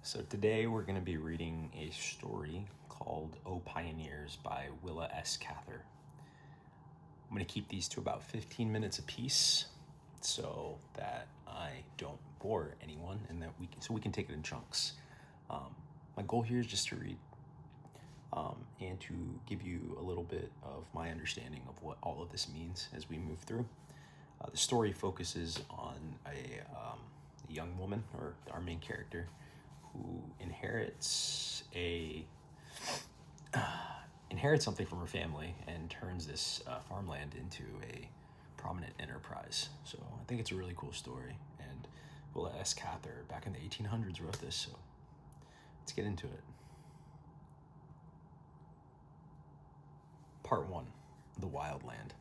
So today we're going to be reading a story called O Pioneers by Willa S. Cather. I'm going to keep these to about 15 minutes apiece so that I don't bore anyone and that we can take it in chunks. My goal here is just to read and to give you a little bit of my understanding of what all of this means as we move through. The story focuses on a young woman, or our main character, who inherits something from her family and turns this farmland into a prominent enterprise. So I think it's a really cool story, and Willa S. Cather back in the 1800s wrote this, so let's get into it. Part 1, The Wild Land.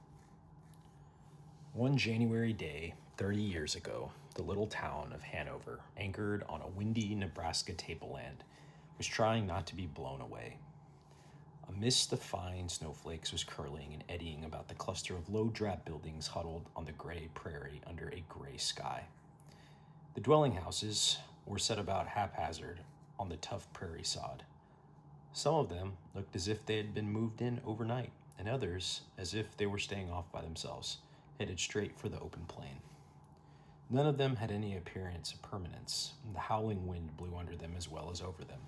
One January day, 30 years ago, the little town of Hanover, anchored on a windy Nebraska tableland, was trying not to be blown away. A mist of fine snowflakes was curling and eddying about the cluster of low drab buildings huddled on the gray prairie under a gray sky. The dwelling houses were set about haphazard on the tough prairie sod. Some of them looked as if they had been moved in overnight, and others as if they were staying off by themselves, headed straight for the open plain. None of them had any appearance of permanence, and the howling wind blew under them as well as over them.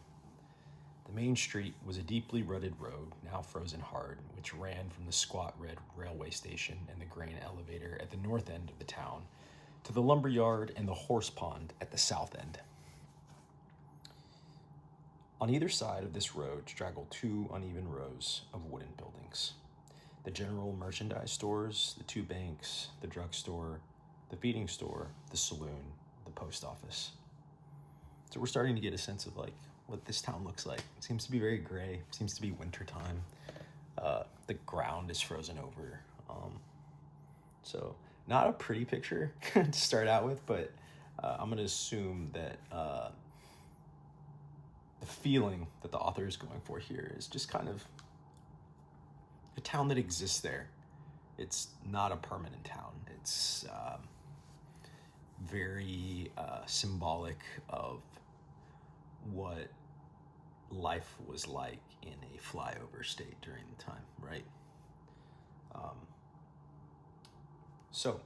The main street was a deeply rutted road, now frozen hard, which ran from the squat red railway station and the grain elevator at the north end of the town to the lumber yard and the horse pond at the south end. On either side of this road straggled two uneven rows of wooden buildings. The general merchandise stores, the two banks, the drugstore, the feeding store, the saloon, the post office. So we're starting to get a sense of what this town looks like. It seems to be very gray. It seems to be wintertime. The ground is frozen over. So not a pretty picture to start out with, but I'm going to assume that the feeling that the author is going for here is just kind of a town that exists there. It's not a permanent town. It's very symbolic of what life was like in a flyover state during the time, right? So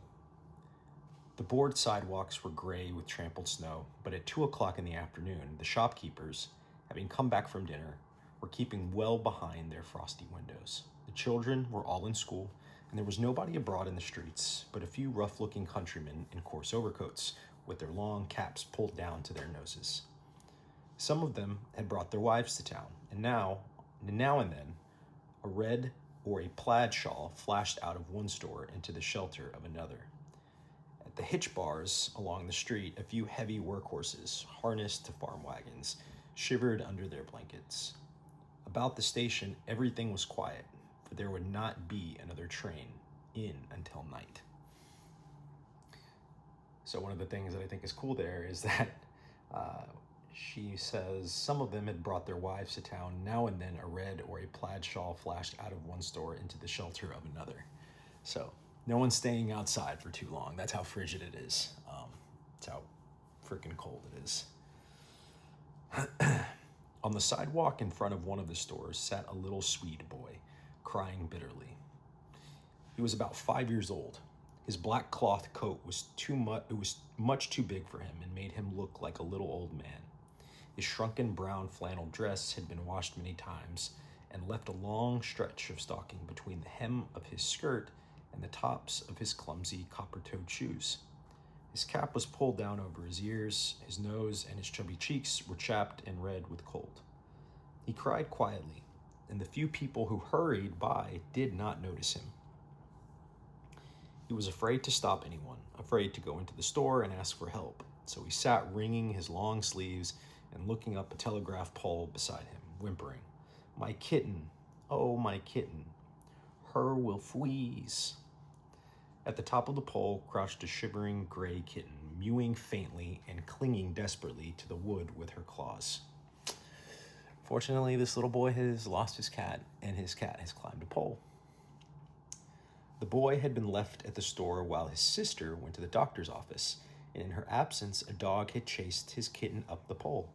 the board sidewalks were gray with trampled snow, but at 2:00 in the afternoon, the shopkeepers, having come back from dinner, were keeping well behind their frosty windows. The children were all in school, and there was nobody abroad in the streets but a few rough-looking countrymen in coarse overcoats with their long caps pulled down to their noses. Some of them had brought their wives to town, and now and then, a red or a plaid shawl flashed out of one store into the shelter of another. At the hitch bars along the street, a few heavy workhorses, harnessed to farm wagons, shivered under their blankets. About the station, everything was quiet, for there would not be another train in until night. So one of the things that I think is cool there is that she says some of them had brought their wives to town. Now and then a red or a plaid shawl flashed out of one store into the shelter of another. So no one's staying outside for too long. That's how frigid it is. That's how freaking cold it is. On the sidewalk in front of one of the stores sat a little Swede boy, crying bitterly. He was about 5 years old. His black cloth coat was much too big for him and made him look like a little old man. His shrunken brown flannel dress had been washed many times and left a long stretch of stocking between the hem of his skirt and the tops of his clumsy copper-toed shoes. His cap was pulled down over his ears, his nose and his chubby cheeks were chapped and red with cold. He cried quietly, and the few people who hurried by did not notice him. He was afraid to stop anyone, afraid to go into the store and ask for help, so he sat wringing his long sleeves and looking up a telegraph pole beside him, whimpering, "My kitten, oh my kitten, her will freeze." At the top of the pole crouched a shivering gray kitten, mewing faintly and clinging desperately to the wood with her claws. Fortunately, this little boy has lost his cat, and his cat has climbed a pole. The boy had been left at the store while his sister went to the doctor's office, and in her absence, a dog had chased his kitten up the pole.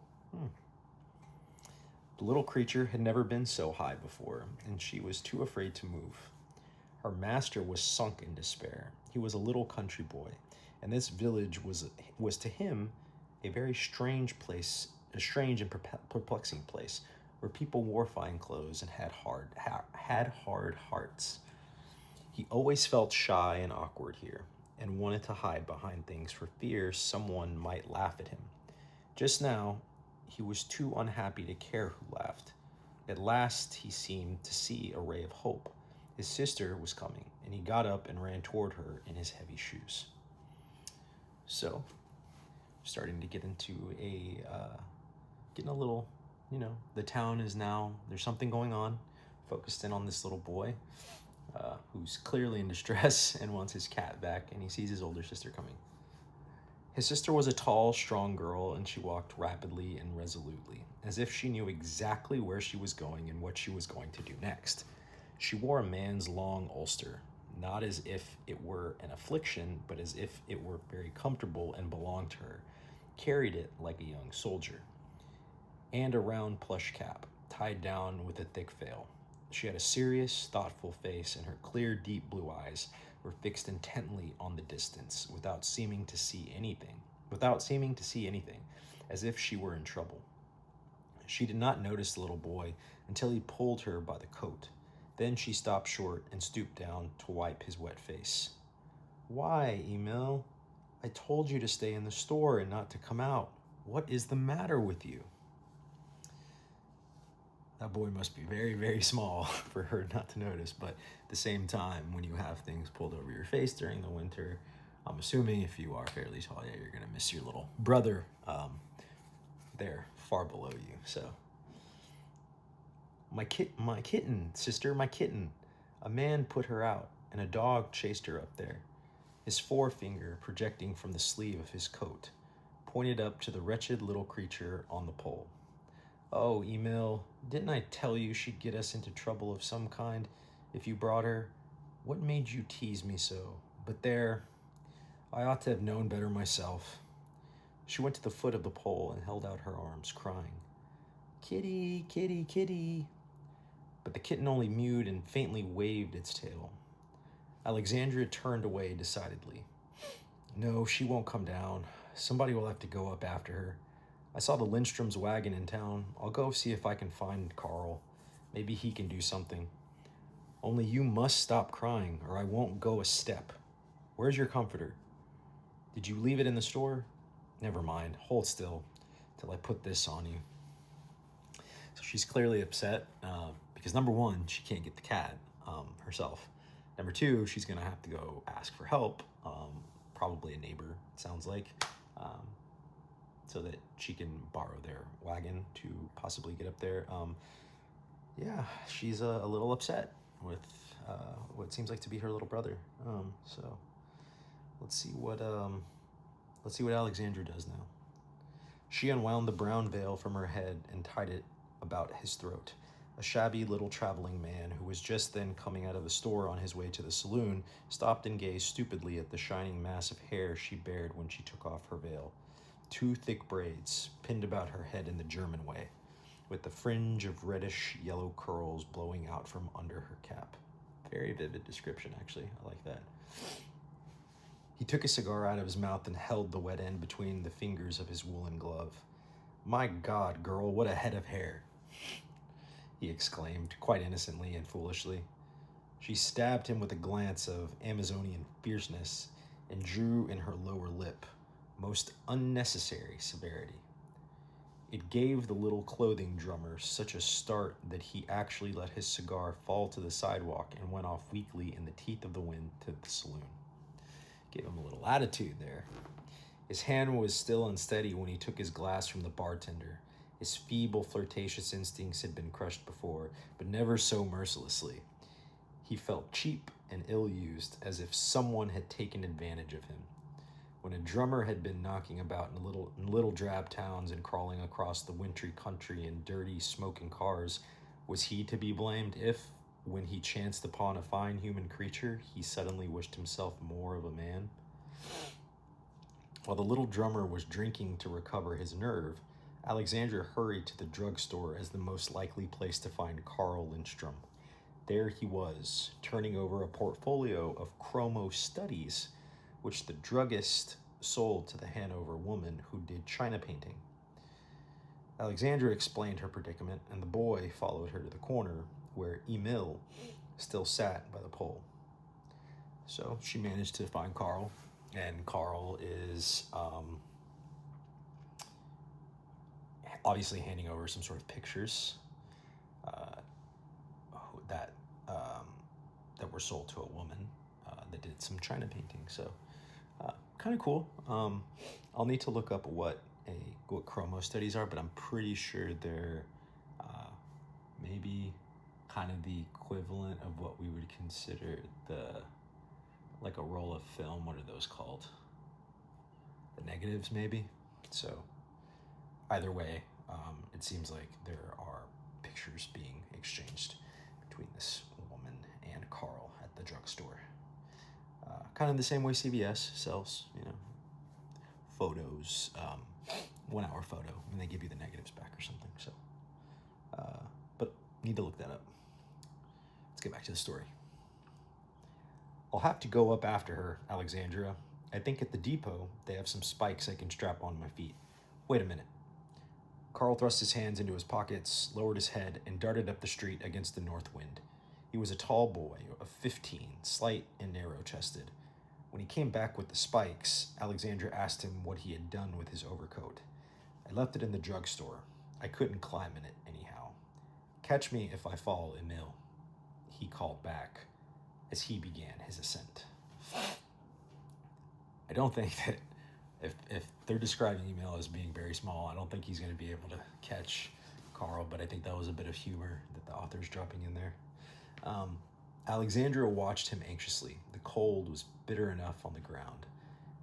The little creature had never been so high before, and she was too afraid to move. Her master was sunk in despair. He was a little country boy, and this village was to him a very strange place, a strange and perplexing place, where people wore fine clothes and had hard hearts. He always felt shy and awkward here, and wanted to hide behind things for fear someone might laugh at him. Just now, he was too unhappy to care who laughed. At last, he seemed to see a ray of hope. His sister was coming, and he got up and ran toward her in his heavy shoes. So, starting to get into getting a little, the town is now, there's something going on, focused in on this little boy who's clearly in distress and wants his cat back, and he sees his older sister coming. His sister was a tall, strong girl, and she walked rapidly and resolutely, as if she knew exactly where she was going and what she was going to do next. She wore a man's long ulster, not as if it were an affliction, but as if it were very comfortable and belonged to her, carried it like a young soldier, and a round plush cap, tied down with a thick veil. She had a serious, thoughtful face, and her clear, deep blue eyes were fixed intently on the distance, without seeming to see anything, as if she were in trouble. She did not notice the little boy until he pulled her by the coat. Then she stopped short and stooped down to wipe his wet face. "Why, Emil? I told you to stay in the store and not to come out. What is the matter with you?" That boy must be very, very small for her not to notice, but at the same time, when you have things pulled over your face during the winter, I'm assuming if you are fairly tall, yeah, you're going to miss your little brother there far below you. So, my kitten, sister, my kitten. A man put her out, and a dog chased her up there. His forefinger, projecting from the sleeve of his coat, pointed up to the wretched little creature on the pole. "Oh, Emil, didn't I tell you she'd get us into trouble of some kind if you brought her? What made you tease me so? But there, I ought to have known better myself." She went to the foot of the pole and held out her arms, crying, "Kitty, kitty, kitty." But the kitten only mewed and faintly waved its tail. Alexandra turned away decidedly. "No, she won't come down. Somebody will have to go up after her. I saw the Lindstrom's wagon in town. I'll go see if I can find Carl. Maybe he can do something. Only you must stop crying, or I won't go a step. Where's your comforter? Did you leave it in the store? Never mind. Hold still till I put this on you." So she's clearly upset because, number one, she can't get the cat herself. Number two, she's going to have to go ask for help, probably a neighbor, it sounds like, so that she can borrow their wagon to possibly get up there. Yeah, she's a little upset with what seems like to be her little brother. So let's see what Alexandra does now. She unwound the brown veil from her head and tied it about his throat. A shabby little traveling man, who was just then coming out of the store on his way to the saloon, stopped and gazed stupidly at the shining mass of hair she bared when she took off her veil. 2 thick braids pinned about her head in the German way, with the fringe of reddish-yellow curls blowing out from under her cap. Very vivid description, actually. I like that. He took a cigar out of his mouth and held the wet end between the fingers of his woolen glove. "My God, girl, what a head of hair!" he exclaimed, quite innocently and foolishly. She stabbed him with a glance of Amazonian fierceness and drew in her lower lip most unnecessary severity. It gave the little clothing drummer such a start that he actually let his cigar fall to the sidewalk and went off weakly in the teeth of the wind to the saloon. Gave him a little attitude there. His hand was still unsteady when he took his glass from the bartender. His feeble, flirtatious instincts had been crushed before, but never so mercilessly. He felt cheap and ill-used, as if someone had taken advantage of him. When a drummer had been knocking about in little drab towns and crawling across the wintry country in dirty, smoking cars, was he to be blamed if, when he chanced upon a fine human creature, he suddenly wished himself more of a man? While the little drummer was drinking to recover his nerve, Alexandra hurried to the drugstore as the most likely place to find Carl Lindstrom. There he was, turning over a portfolio of chromo studies, which the druggist sold to the Hanover woman who did china painting. Alexandra explained her predicament, and the boy followed her to the corner where Emil still sat by the pole. So she managed to find Carl, and Carl is obviously handing over some sort of pictures that that were sold to a woman that did some china painting. So kind of cool. I'll need to look up what chromo studies are, but I'm pretty sure they're maybe kind of the equivalent of what we would consider like a roll of film. What are those called? The negatives, maybe. So either way, it seems like there are pictures being exchanged between this woman and Carl at the drugstore. Kind of the same way CVS sells, photos, 1 hour photo, and they give you the negatives back or something. So, but need to look that up. Let's get back to the story. I'll have to go up after her, Alexandra. I think at the depot they have some spikes I can strap on my feet. Wait a minute. Carl thrust his hands into his pockets, lowered his head, and darted up the street against the north wind. He was a tall boy of 15, slight and narrow-chested. When he came back with the spikes, Alexandra asked him what he had done with his overcoat. I left it in the drugstore. I couldn't climb in it anyhow. Catch me if I fall, Emil, he called back as he began his ascent. I don't think that if they're describing Emil as being very small, I don't think he's going to be able to catch Carl, but I think that was a bit of humor that the author's dropping in there. Alexandra watched him anxiously. The cold was bitter enough on the ground.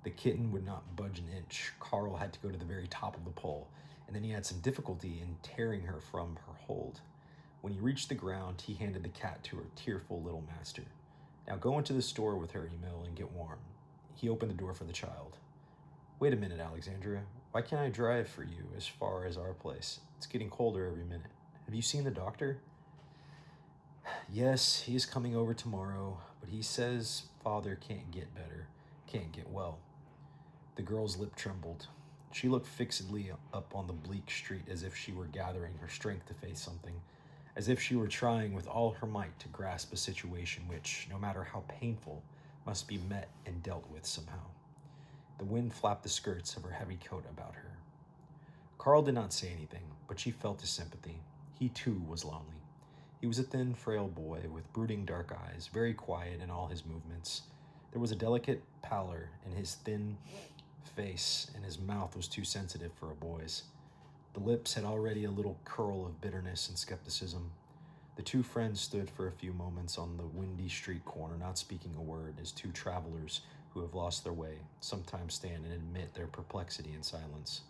The kitten would not budge an inch. Carl had to go to the very top of the pole, and then he had some difficulty in tearing her from her hold. When he reached the ground, he handed the cat to her tearful little master. Now go into the store with her, Emil, and get warm. He opened the door for the child. Wait a minute, Alexandra. Why can't I drive for you as far as our place? It's getting colder every minute. Have you seen the doctor? Yes, he is coming over tomorrow, but he says father can't get better, can't get well. The girl's lip trembled. She looked fixedly up on the bleak street as if she were gathering her strength to face something, as if she were trying with all her might to grasp a situation which, no matter how painful, must be met and dealt with somehow. The wind flapped the skirts of her heavy coat about her. Carl did not say anything, but she felt his sympathy. He too was lonely. He was a thin, frail boy with brooding dark eyes, very quiet in all his movements. There was a delicate pallor in his thin face, and his mouth was too sensitive for a boy's. The lips had already a little curl of bitterness and skepticism. The two friends stood for a few moments on the windy street corner, not speaking a word, as two travelers who have lost their way sometimes stand and admit their perplexity in silence.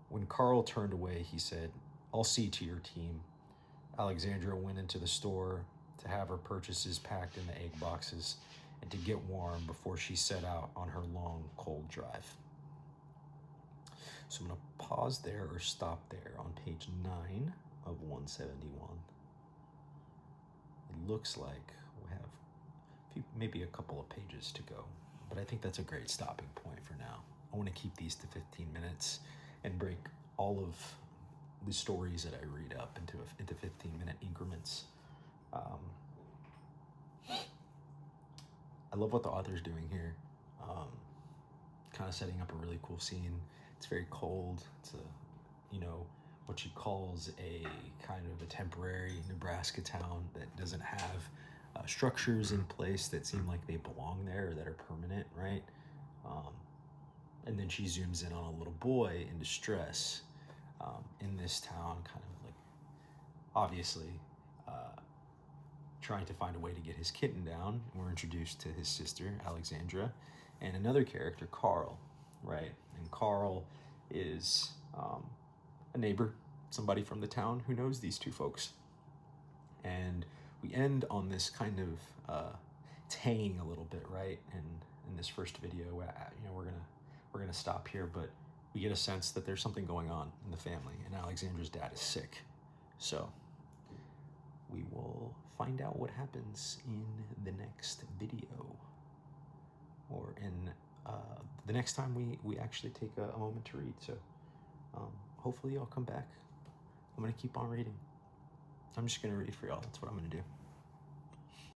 When Carl turned away, he said, I'll see to your team. Alexandra went into the store to have her purchases packed in the egg boxes and to get warm before she set out on her long, cold drive. So I'm going to pause there or stop there on page 9 of 171. It looks like we have maybe a couple of pages to go, but I think that's a great stopping point for now. I want to keep these to 15 minutes and break all of the stories that I read up into 15-minute increments. I love what the author's doing here. Kind of setting up a really cool scene. It's very cold. It's what she calls a kind of a temporary Nebraska town that doesn't have structures in place that seem like they belong there or that are permanent, right? And then she zooms in on a little boy in distress in this town, kind of like obviously trying to find a way to get his kitten down. We're introduced to his sister, Alexandra, and another character, Carl, right? And Carl is a neighbor, somebody from the town who knows these two folks. And we end on this kind of tanging a little bit, right? And in this first video, we're gonna stop here, but we get a sense that there's something going on in the family, and Alexandra's dad is sick. So we will find out what happens in the next video, or in the next time we actually take a moment to read. So hopefully y'all come back. I'm gonna keep on reading. I'm just gonna read for y'all. That's what I'm gonna do.